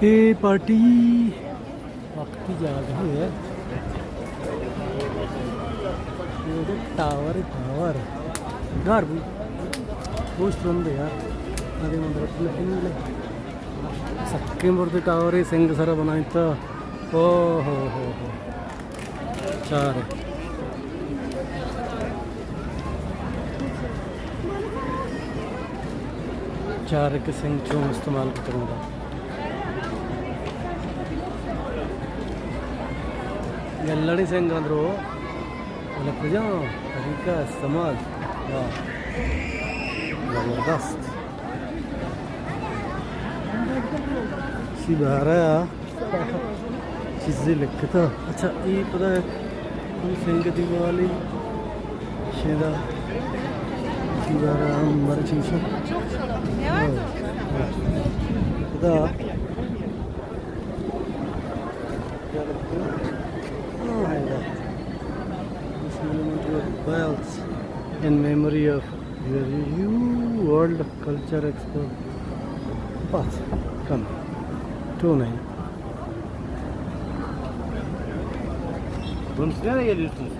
ये पार्टी वक्ती जगह है ये टावर घर भी बहुत है यार अरे मंदिर सक्के बरते टावर सिंग सारा बनाई तो ओ हो चार चार के सिंग चो इस्तेमाल करूँगा गल्लड़ी सिंग अंदरो लपजा तरीका इस्तेमाल वाह जबरदस्त सी बारा चीज़ें लिखता अच्छा ये पता है सिंग दिवाली शेदा सी बारा मर चीज़ पता bells in memory of your World Culture Expo. Pass, come. 29. Bunun üstüne de geliyorsunuz.